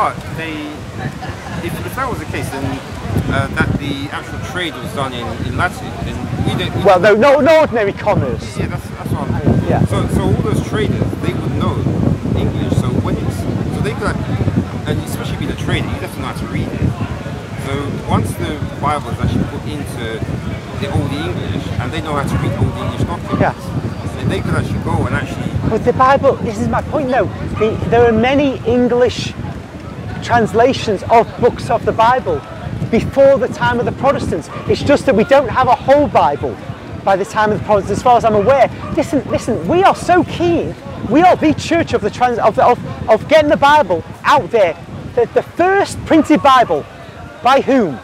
But if that was the case, then that the actual trade was done in Latin, then we don't. Well, no ordinary commerce. Yeah, that's what I'm. Yeah. So all those traders, they would know English. So they could, and especially being a trader, you have to know how to read it. So once the Bible is actually put into the Old English, and they know how to read Old English documents, then they could actually go and actually. But the Bible, this is my point though, there are many English translations of books of the Bible before the time of the Protestants. It's just that we don't have a whole Bible by the time of the Protestants, as far as I'm aware. Listen, we are so keen, we are the church of of getting the Bible out there. The first printed Bible, by whom?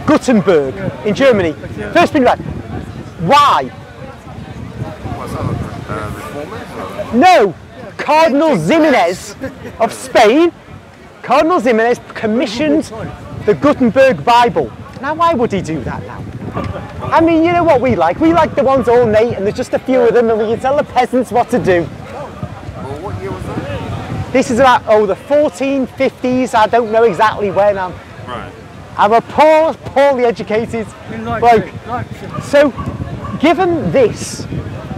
Gutenberg in Germany. First printed Bible. Why? No, Cardinal Ximenes of Spain. Cardinal Ximenes commissioned the Gutenberg Bible. Now, why would he do that now? I mean, you know what we like? We like the ones ornate, and there's just a few of them, and we can tell the peasants what to do. Well, what year was that? This is about, the 1450s. I don't know exactly when. Right. I'm a poorly educated bloke. So, given this,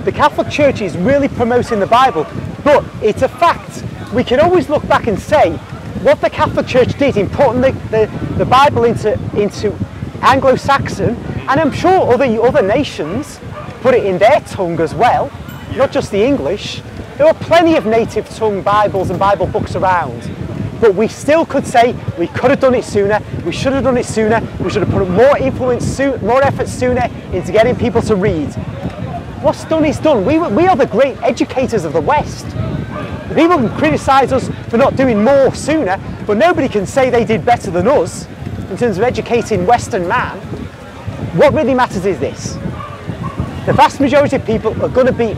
the Catholic Church is really promoting the Bible, but it's a fact. We can always look back and say what the Catholic Church did in putting the Bible into Anglo-Saxon, and I'm sure other nations put it in their tongue as well, not just the English. There were plenty of native tongue Bibles and Bible books around, but we still could say we could have done it sooner, we should have done it sooner, we should have put more effort sooner into getting people to read. What's done is done. We are the great educators of the West. The people can criticise us for not doing more sooner, but nobody can say they did better than us in terms of educating Western man. What really matters is this. The vast majority of people are going to be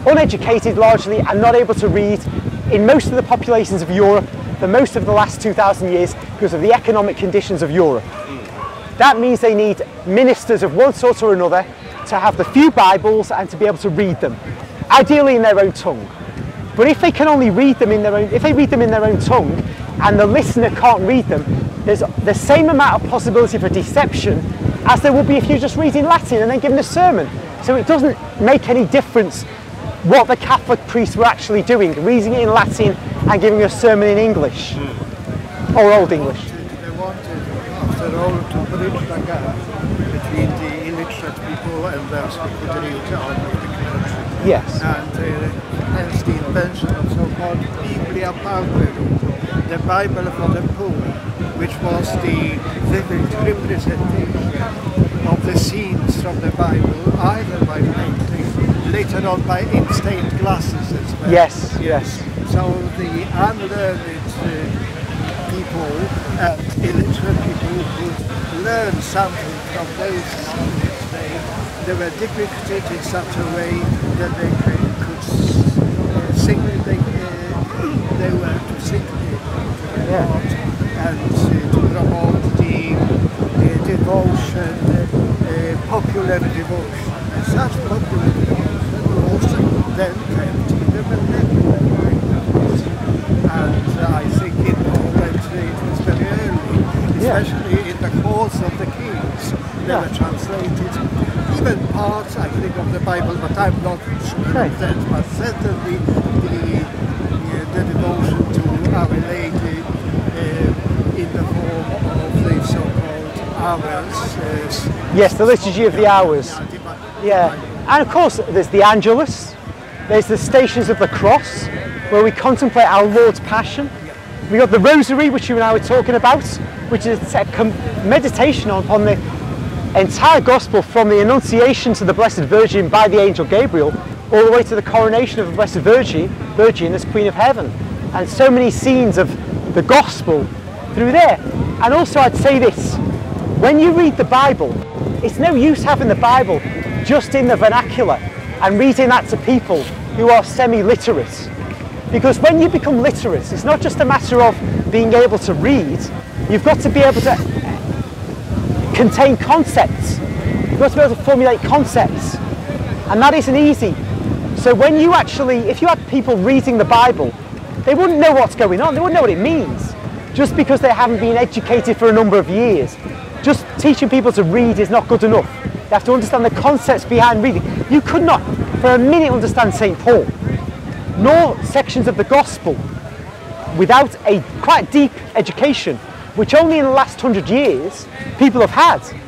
uneducated largely and not able to read in most of the populations of Europe for most of the last 2,000 years because of the economic conditions of Europe. That means they need ministers of one sort or another to have the few Bibles and to be able to read them, ideally in their own tongue. But if they can only read them in their own tongue and the listener can't read them, there's the same amount of possibility for deception as there would be if you just read in Latin and then giving a sermon. So it doesn't make any difference what the Catholic priests were actually doing, reading it in Latin and giving a sermon in English or Old English. They wanted, after all, to bridge the gap between the illiterate people and those who could read on the clergy. Yes. And hence the invention of so-called Biblia Pauperum, the Bible for the poor, which was the vivid representation of the scenes from the Bible, either by painting, later on by in-stained glasses as well. Yes, yes. So the unlearned people and illiterate people could learn something from those scenes. They were depicted in such a way that they could sing. They were to sing to the Lord and to promote the devotion, popular devotion. And such popular devotion was then kept in the vernacular language. And I think in Poland it was very early, especially in the courts of the kings. They were translated. Even parts, I think, of the Bible, but I'm not sure of that. But certainly the devotion to Our Lady in the form of the so-called hours. Yes, the Liturgy of the Hours. Yeah, and of course there's the Angelus, there's the Stations of the Cross, where we contemplate our Lord's Passion. We got the Rosary, which you and I were talking about, which is a meditation upon the entire Gospel from the Annunciation to the Blessed Virgin by the angel Gabriel, all the way to the coronation of the Blessed Virgin as Queen of Heaven. And so many scenes of the Gospel through there. And also I'd say this, when you read the Bible, it's no use having the Bible just in the vernacular and reading that to people who are semi-literate. Because when you become literate, it's not just a matter of being able to read, you've got to be able to contain concepts. You've got to be able to formulate concepts. And that isn't easy. So when you actually, if you had people reading the Bible They wouldn't know what's going on, they wouldn't know what it means, just because they haven't been educated for a number of years. Just teaching people to read is not good enough. You have to understand the concepts behind reading. You could not, for a minute, understand St. Paul, nor sections of the Gospel, without a quite deep education, which only in the last 100 years people have had.